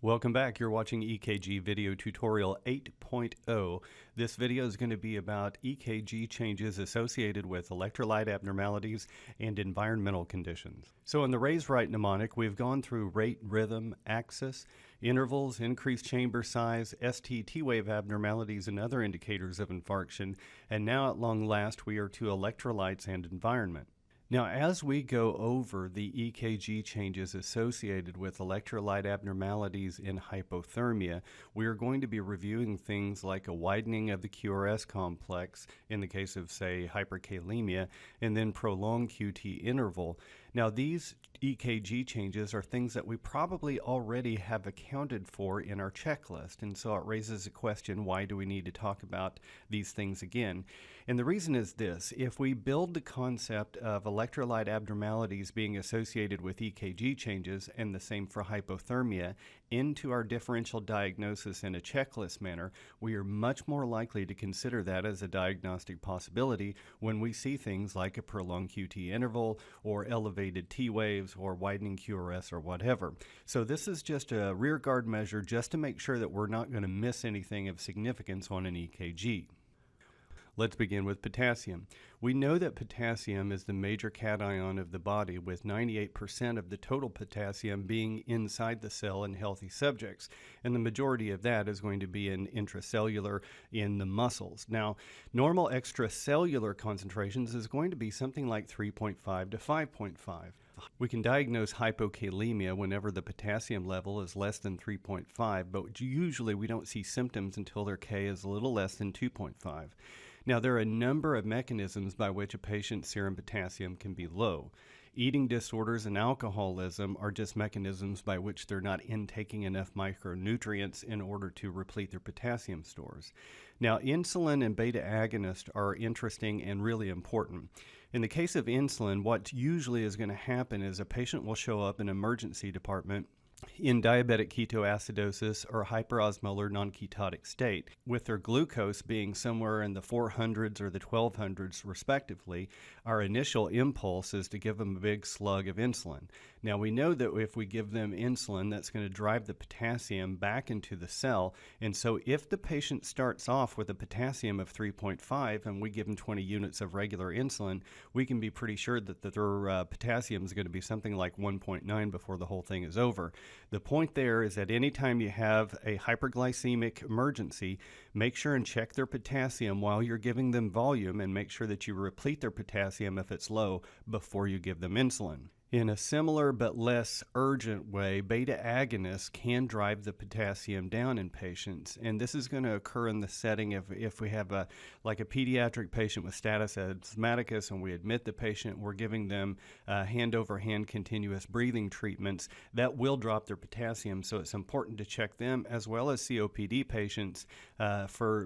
Welcome back. You're watching EKG video tutorial 8.0. This video is going to be about EKG changes associated with electrolyte abnormalities and environmental conditions. So in the raised right mnemonic, we've gone through rate, rhythm, axis, intervals, increased chamber size, ST T-wave abnormalities, and other indicators of infarction. And now at long last, we are to electrolytes and environment. Now, as we go over the EKG changes associated with electrolyte abnormalities in hypothermia, we are going to be reviewing things like a widening of the QRS complex in the case of, say, hyperkalemia, and then prolonged QT interval. Now, these EKG changes are things that we probably already have accounted for in our checklist, and so it raises a question, why do we need to talk about these things again? And the reason is this: if we build the concept of electrolyte abnormalities being associated with EKG changes, and the same for hypothermia, into our differential diagnosis in a checklist manner, we are much more likely to consider that as a diagnostic possibility when we see things like a prolonged QT interval or elevated T waves or widening QRS or whatever. So this is just a rear guard measure just to make sure that we're not going to miss anything of significance on an EKG. Let's begin with potassium. We know that potassium is the major cation of the body, with 98% of the total potassium being inside the cell in healthy subjects, and the majority of that is going to be in intracellular in the muscles. Now, normal extracellular concentrations is going to be something like 3.5 to 5.5. We can diagnose hypokalemia whenever the potassium level is less than 3.5, but usually we don't see symptoms until their K is a little less than 2.5. Now, there are a number of mechanisms by which a patient's serum potassium can be low. Eating disorders and alcoholism are just mechanisms by which they're not intaking enough micronutrients in order to replete their potassium stores. Now, insulin and beta agonists are interesting and really important. In the case of insulin, what usually is going to happen is a patient will show up in an emergency department in diabetic ketoacidosis or hyperosmolar non-ketotic state, with their glucose being somewhere in the 400s or the 1200s respectively. Our initial impulse is to give them a big slug of insulin. Now, we know that if we give them insulin, that's going to drive the potassium back into the cell, and so if the patient starts off with a potassium of 3.5 and we give them 20 units of regular insulin, we can be pretty sure that their potassium is going to be something like 1.9 before the whole thing is over. The point there is that anytime you have a hyperglycemic emergency, make sure and check their potassium while you're giving them volume, and make sure that you replete their potassium if it's low before you give them insulin. In a similar but less urgent way, beta agonists can drive the potassium down in patients, and this is going to occur in the setting if we have a pediatric patient with status asthmaticus and we admit the patient, we're giving them hand-over-hand continuous breathing treatments that will drop their potassium, so it's important to check them as well as COPD patients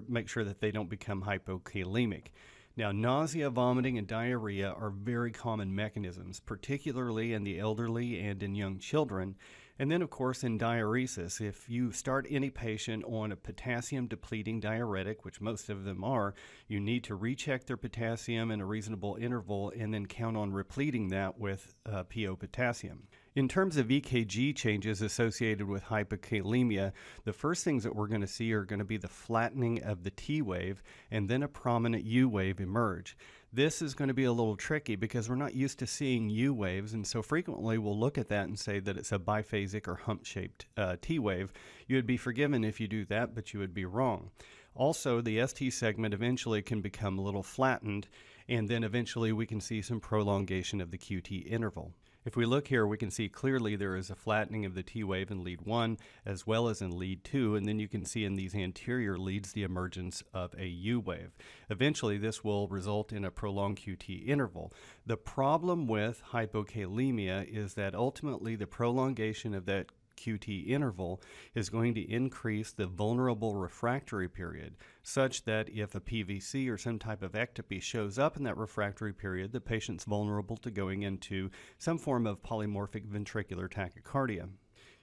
make sure that they don't become hypokalemic. Now, nausea, vomiting, and diarrhea are very common mechanisms, particularly in the elderly and in young children. And then, of course, in diuresis, if you start any patient on a potassium-depleting diuretic, which most of them are, you need to recheck their potassium in a reasonable interval and then count on repleting that with PO potassium. In terms of EKG changes associated with hypokalemia, the first things that we're going to see are going to be the flattening of the T wave and then a prominent U wave emerge. This is going to be a little tricky because we're not used to seeing U waves, and so frequently we'll look at that and say that it's a biphasic or hump-shaped T wave. You would be forgiven if you do that, but you would be wrong. Also, the ST segment eventually can become a little flattened, and then eventually we can see some prolongation of the QT interval. If we look here, we can see clearly there is a flattening of the T wave in lead 1 as well as in lead 2, and then you can see in these anterior leads the emergence of a U wave. Eventually, this will result in a prolonged QT interval. The problem with hypokalemia is that ultimately the prolongation of that QT interval is going to increase the vulnerable refractory period, such that if a PVC or some type of ectopy shows up in that refractory period, the patient's vulnerable to going into some form of polymorphic ventricular tachycardia.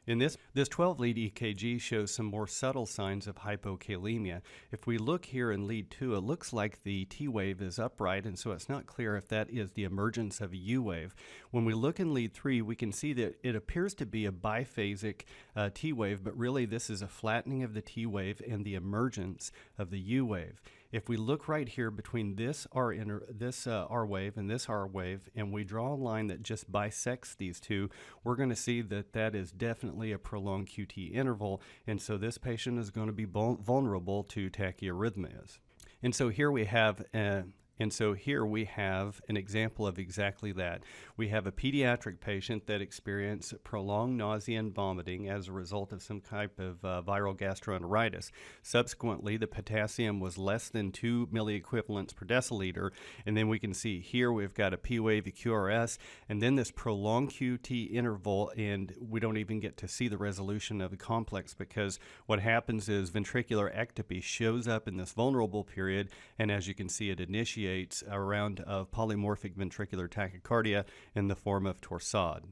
This 12-lead EKG shows some more subtle signs of hypokalemia. If we look here in lead 2, it looks like the T wave is upright, and so it's not clear if that is the emergence of a U wave. When we look in lead 3, we can see that it appears to be a biphasic T wave, but really this is a flattening of the T wave and the emergence of the U wave. If we look right here between this R wave and this R wave, and we draw a line that just bisects these two, we're going to see that that is definitely a prolonged QT interval, and so this patient is going to be vulnerable to tachyarrhythmias. And so here we have an example of exactly that. We have a pediatric patient that experienced prolonged nausea and vomiting as a result of some type of viral gastroenteritis. Subsequently, the potassium was less than 2 milliequivalents per deciliter, and then we can see here we've got a P wave, a QRS, and then this prolonged QT interval, and we don't even get to see the resolution of the complex because what happens is ventricular ectopy shows up in this vulnerable period, and as you can see, it initiates a round of polymorphic ventricular tachycardia in the form of torsade.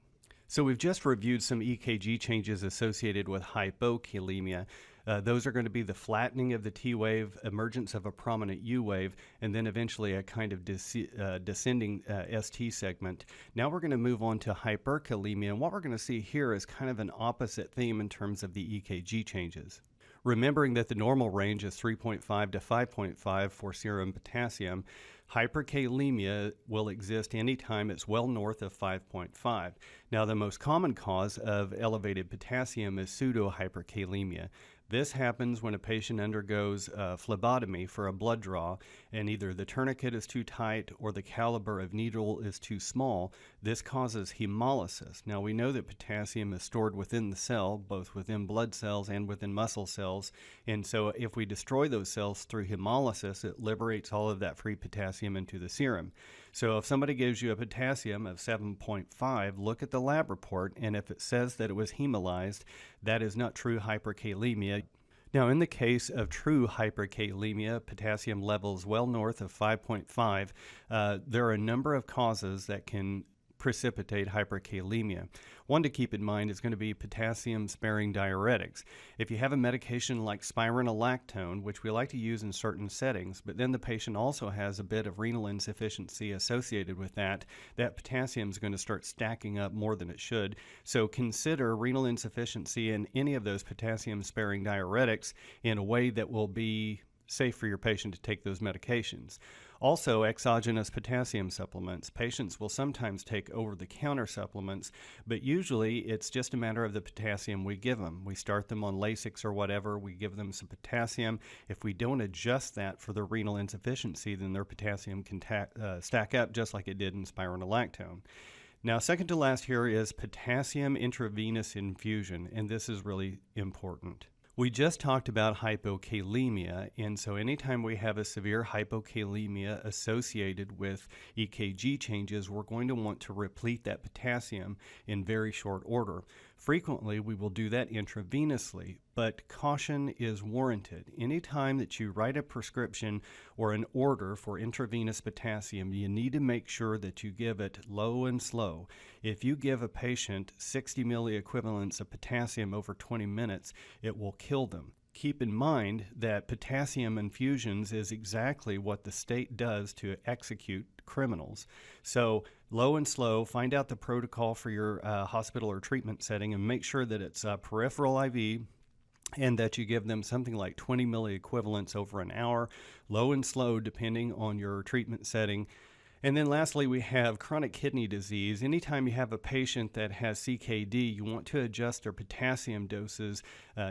So we've just reviewed some EKG changes associated with hypokalemia. Those are going to be the flattening of the T wave, emergence of a prominent U wave, and then eventually a kind of descending ST segment. Now we're going to move on to hyperkalemia, and what we're going to see here is kind of an opposite theme in terms of the EKG changes. Remembering that the normal range is 3.5 to 5.5 for serum potassium, hyperkalemia will exist anytime it's well north of 5.5. Now, the most common cause of elevated potassium is pseudohyperkalemia. This happens when a patient undergoes phlebotomy for a blood draw, and either the tourniquet is too tight or the caliber of needle is too small. This causes hemolysis. Now, we know that potassium is stored within the cell, both within blood cells and within muscle cells, and so if we destroy those cells through hemolysis, it liberates all of that free potassium into the serum. So if somebody gives you a potassium of 7.5, look at the lab report, and if it says that it was hemolyzed, that is not true hyperkalemia. Now, in the case of true hyperkalemia, potassium levels well north of 5.5, there are a number of causes that can precipitate hyperkalemia. One to keep in mind is going to be potassium-sparing diuretics. If you have a medication like spironolactone, which we like to use in certain settings, but then the patient also has a bit of renal insufficiency associated with that potassium is going to start stacking up more than it should. So consider renal insufficiency in any of those potassium-sparing diuretics in a way that will be safe for your patient to take those medications. Also, exogenous potassium supplements. Patients will sometimes take over-the-counter supplements, but usually it's just a matter of the potassium we give them. We start them on Lasix or whatever, we give them some potassium. If we don't adjust that for their renal insufficiency, then their potassium can stack up just like it did in spironolactone. Now, second to last here is potassium intravenous infusion, and this is really important. We just talked about hypokalemia, and so anytime we have a severe hypokalemia associated with EKG changes, we're going to want to replete that potassium in very short order. Frequently, we will do that intravenously, but caution is warranted. Anytime that you write a prescription or an order for intravenous potassium, you need to make sure that you give it low and slow. If you give a patient 60 milliequivalents of potassium over 20 minutes, it will kill them. Keep in mind that potassium infusions is exactly what the state does to execute criminals. So low and slow, find out the protocol for your hospital or treatment setting and make sure that it's peripheral IV and that you give them something like 20 milliequivalents over an hour, low and slow depending on your treatment setting. And then lastly, we have chronic kidney disease. Anytime you have a patient that has CKD, you want to adjust their potassium doses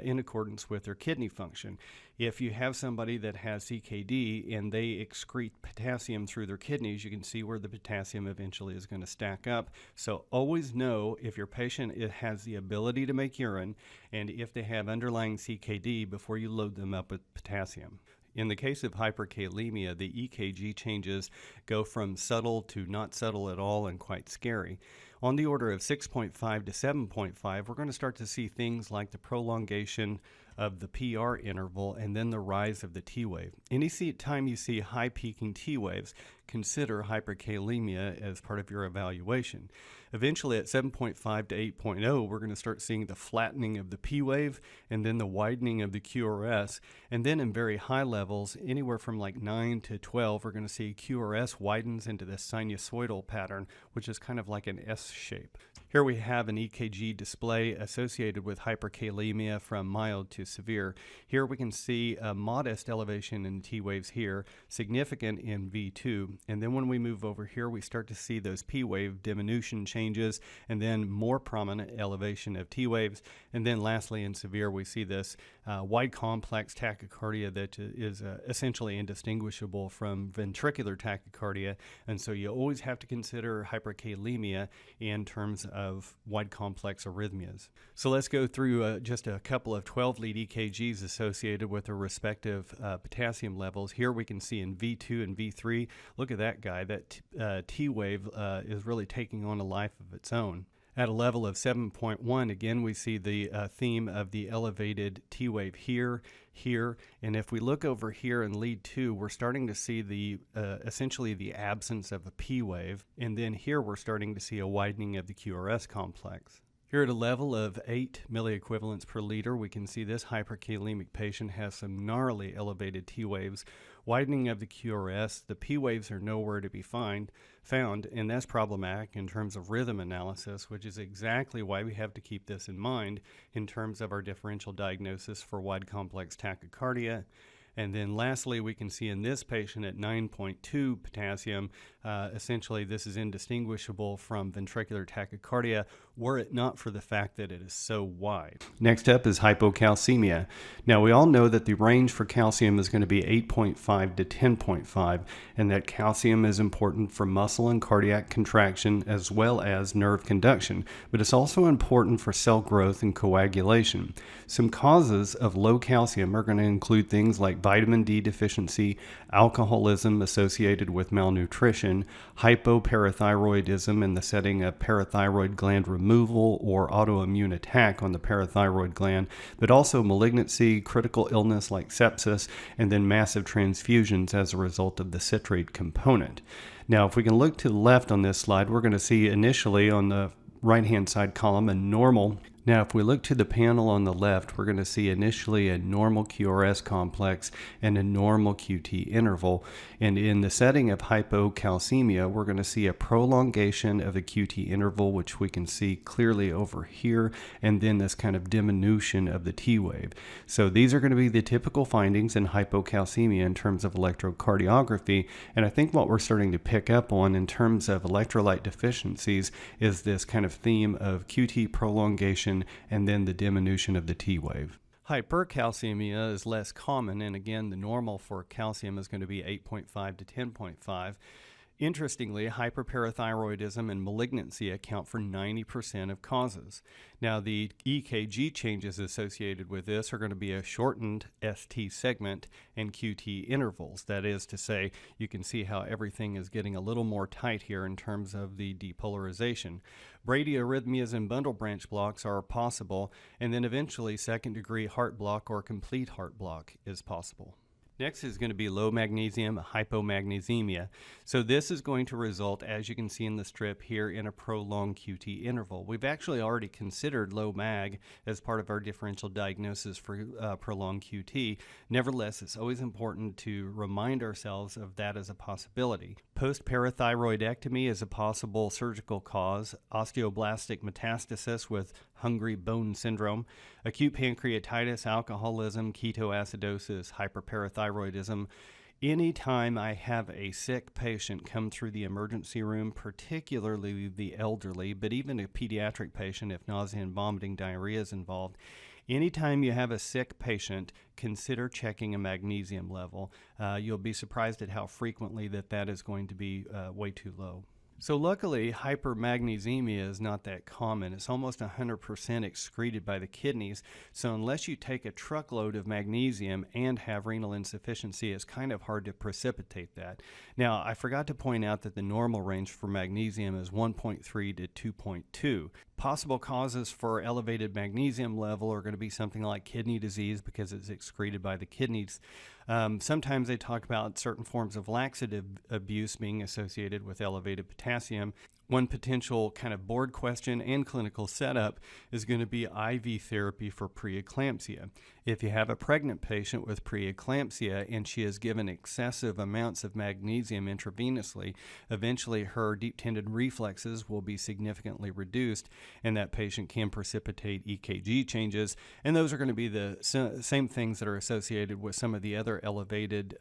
in accordance with their kidney function. If you have somebody that has CKD and they excrete potassium through their kidneys, you can see where the potassium eventually is going to stack up. So always know if your patient has the ability to make urine and if they have underlying CKD before you load them up with potassium. In the case of hyperkalemia, the EKG changes go from subtle to not subtle at all and quite scary. On the order of 6.5 to 7.5, we're going to start to see things like the prolongation of the PR interval and then the rise of the T wave. Any time you see high peaking T waves, consider hyperkalemia as part of your evaluation. Eventually at 7.5 to 8.0, we're going to start seeing the flattening of the P wave and then the widening of the QRS. And then in very high levels, anywhere from like 9 to 12, we're going to see QRS widens into this sinusoidal pattern, which is kind of like an S shape. Here we have an EKG display associated with hyperkalemia from mild to severe. Here we can see a modest elevation in T waves here, significant in V2. And then when we move over here, we start to see those P wave diminution changes and then more prominent elevation of T waves. And then lastly, in severe, we see this wide complex tachycardia that is essentially indistinguishable from ventricular tachycardia. And so you always have to consider hyperkalemia in terms of wide complex arrhythmias. So let's go through just a couple of 12-lead EKGs associated with their respective potassium levels. Here we can see in V2 and V3, look at that guy, that T wave is really taking on a life of its own. At a level of 7.1, again, we see the theme of the elevated T wave here, and if we look over here in lead 2, we're starting to see the essentially the absence of a P wave, and then here we're starting to see a widening of the QRS complex. Here at a level of 8 milliequivalents per liter, we can see this hyperkalemic patient has some gnarly elevated T waves, widening of the QRS. The P waves are nowhere to be found, and that's problematic in terms of rhythm analysis, which is exactly why we have to keep this in mind in terms of our differential diagnosis for wide complex tachycardia. And then lastly, we can see in this patient at 9.2 potassium, essentially this is indistinguishable from ventricular tachycardia were it not for the fact that it is so wide. Next up is hypocalcemia. Now we all know that the range for calcium is going to be 8.5 to 10.5, and that calcium is important for muscle and cardiac contraction as well as nerve conduction, but it's also important for cell growth and coagulation. Some causes of low calcium are going to include things like vitamin D deficiency, alcoholism associated with malnutrition, hypoparathyroidism in the setting of parathyroid gland removal or autoimmune attack on the parathyroid gland, but also malignancy, critical illness like sepsis, and then massive transfusions as a result of the citrate component. Now, if we can look to the left on this slide, we're going to see initially on the right-hand side column a normal. Now, if we look to the panel on the left, we're going to see initially a normal QRS complex and a normal QT interval. And in the setting of hypocalcemia, we're going to see a prolongation of the QT interval, which we can see clearly over here, and then this kind of diminution of the T wave. So these are going to be the typical findings in hypocalcemia in terms of electrocardiography. And I think what we're starting to pick up on in terms of electrolyte deficiencies is this kind of theme of QT prolongation and then the diminution of the T wave. Hypercalcemia is less common, and again, the normal for calcium is going to be 8.5 to 10.5. Interestingly, hyperparathyroidism and malignancy account for 90% of causes. Now, the EKG changes associated with this are going to be a shortened ST segment and QT intervals. That is to say, you can see how everything is getting a little more tight here in terms of the depolarization. Bradyarrhythmias and bundle branch blocks are possible, and then eventually second-degree heart block or complete heart block is possible. Next is going to be low magnesium hypomagnesemia. So this is going to result, as you can see in the strip here, in a prolonged QT interval. We've actually already considered low mag as part of our differential diagnosis for prolonged QT. Nevertheless, it's always important to remind ourselves of that as a possibility. Post-parathyroidectomy is a possible surgical cause. Osteoblastic metastasis with hungry bone syndrome, acute pancreatitis, alcoholism, ketoacidosis, hyperparathyroidism. Anytime I have a sick patient come through the emergency room, particularly the elderly, but even a pediatric patient if nausea and vomiting, diarrhea is involved, anytime you have a sick patient, consider checking a magnesium level. You'll be surprised at how frequently that is going to be way too low. So luckily, hypermagnesemia is not that common. It's almost 100% excreted by the kidneys. So unless you take a truckload of magnesium and have renal insufficiency, it's kind of hard to precipitate that. Now, I forgot to point out that the normal range for magnesium is 1.3 to 2.2. Possible causes for elevated magnesium level are going to be something like kidney disease because it's excreted by the kidneys. Sometimes they talk about certain forms of laxative abuse being associated with elevated potassium. One potential kind of board question and clinical setup is going to be IV therapy for preeclampsia. If you have a pregnant patient with preeclampsia and she is given excessive amounts of magnesium intravenously, eventually her deep-tendon reflexes will be significantly reduced, and that patient can precipitate EKG changes. And those are going to be the same things that are associated with some of the other elevated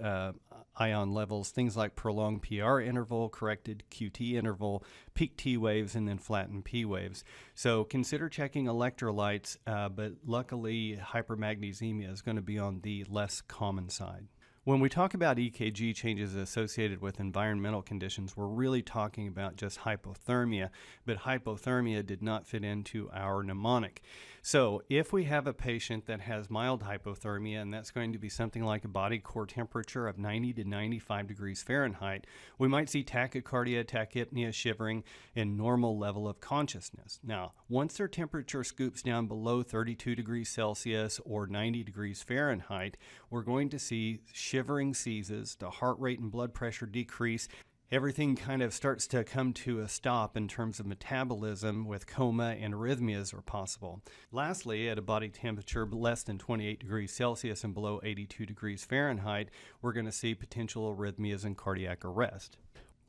ion levels, things like prolonged PR interval, corrected QT interval, peak T waves, and then flattened P waves. So consider checking electrolytes, but luckily hypermagnesemia is going to be on the less common side. When we talk about EKG changes associated with environmental conditions, we're really talking about just hypothermia, but hypothermia did not fit into our mnemonic. So if we have a patient that has mild hypothermia, and that's going to be something like a body core temperature of 90 to 95 degrees Fahrenheit, we might see tachycardia, tachypnea, shivering, and normal level of consciousness. Now, once their temperature scoops down below 32 degrees Celsius or 90 degrees Fahrenheit, we're going to see shivering ceases, the heart rate and blood pressure decrease. Everything kind of starts to come to a stop in terms of metabolism, with coma and arrhythmias are possible. Lastly, at a body temperature less than 28 degrees Celsius and below 82 degrees Fahrenheit, we're going to see potential arrhythmias and cardiac arrest.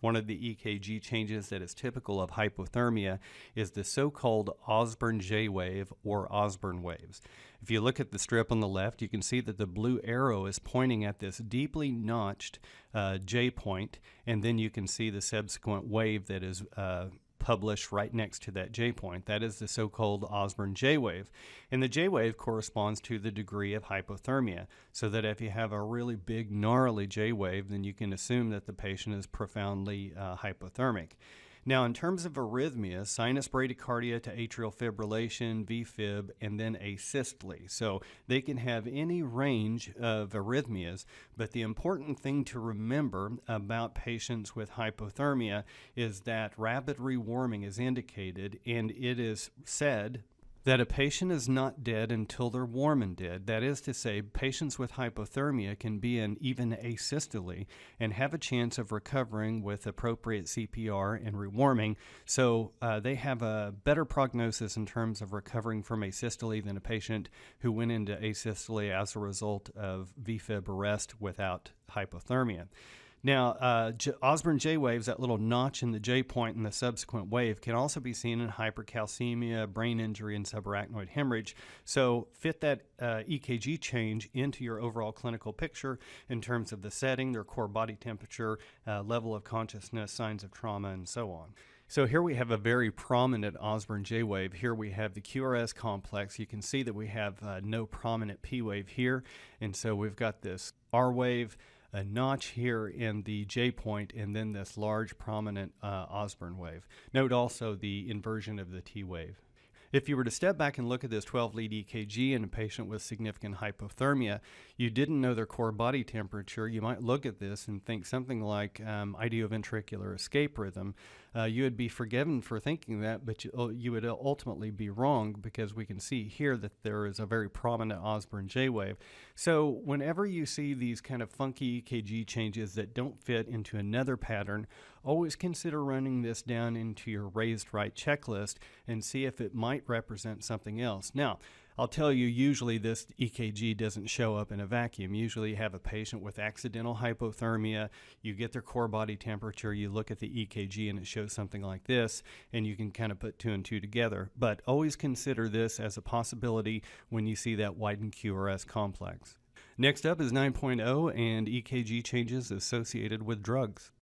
One of the EKG changes that is typical of hypothermia is the so-called Osborn J wave or Osborn waves. If you look at the strip on the left, you can see that the blue arrow is pointing at this deeply notched J point, and then you can see the subsequent wave that is published right next to that J point. That is the so-called Osborn J wave. And the J wave corresponds to the degree of hypothermia, so that if you have a really big gnarly J wave, then you can assume that the patient is profoundly hypothermic. Now, in terms of arrhythmia, sinus bradycardia to atrial fibrillation, VFib, and then asystole. So they can have any range of arrhythmias, but the important thing to remember about patients with hypothermia is that rapid rewarming is indicated, and it is said that a patient is not dead until they're warm and dead. That is to say, patients with hypothermia can be in even asystole and have a chance of recovering with appropriate CPR and rewarming. So they have a better prognosis in terms of recovering from asystole than a patient who went into asystole as a result of VFib arrest without hypothermia. Now, Osborn J waves, that little notch in the J point and the subsequent wave, can also be seen in hypercalcemia, brain injury, and subarachnoid hemorrhage. So fit that EKG change into your overall clinical picture in terms of the setting, their core body temperature, level of consciousness, signs of trauma, and so on. So here we have a very prominent Osborn J wave. Here we have the QRS complex. You can see that we have no prominent P wave here. And so we've got this R wave, a notch here in the J point, and then this large prominent Osborn wave. Note also the inversion of the T wave. If you were to step back and look at this 12-lead EKG in a patient with significant hypothermia, you didn't know their core body temperature, you might look at this and think something like idioventricular escape rhythm. You would be forgiven for thinking that, but you would ultimately be wrong, because we can see here that there is a very prominent Osborn J wave. So whenever you see these kind of funky EKG changes that don't fit into another pattern, always consider running this down into your raised right checklist and see if it might represent something else. Now, I'll tell you, usually this EKG doesn't show up in a vacuum. Usually you have a patient with accidental hypothermia, you get their core body temperature, you look at the EKG and it shows something like this, and you can kind of put two and two together. But always consider this as a possibility when you see that widened QRS complex. Next up is 9.0 and EKG changes associated with drugs.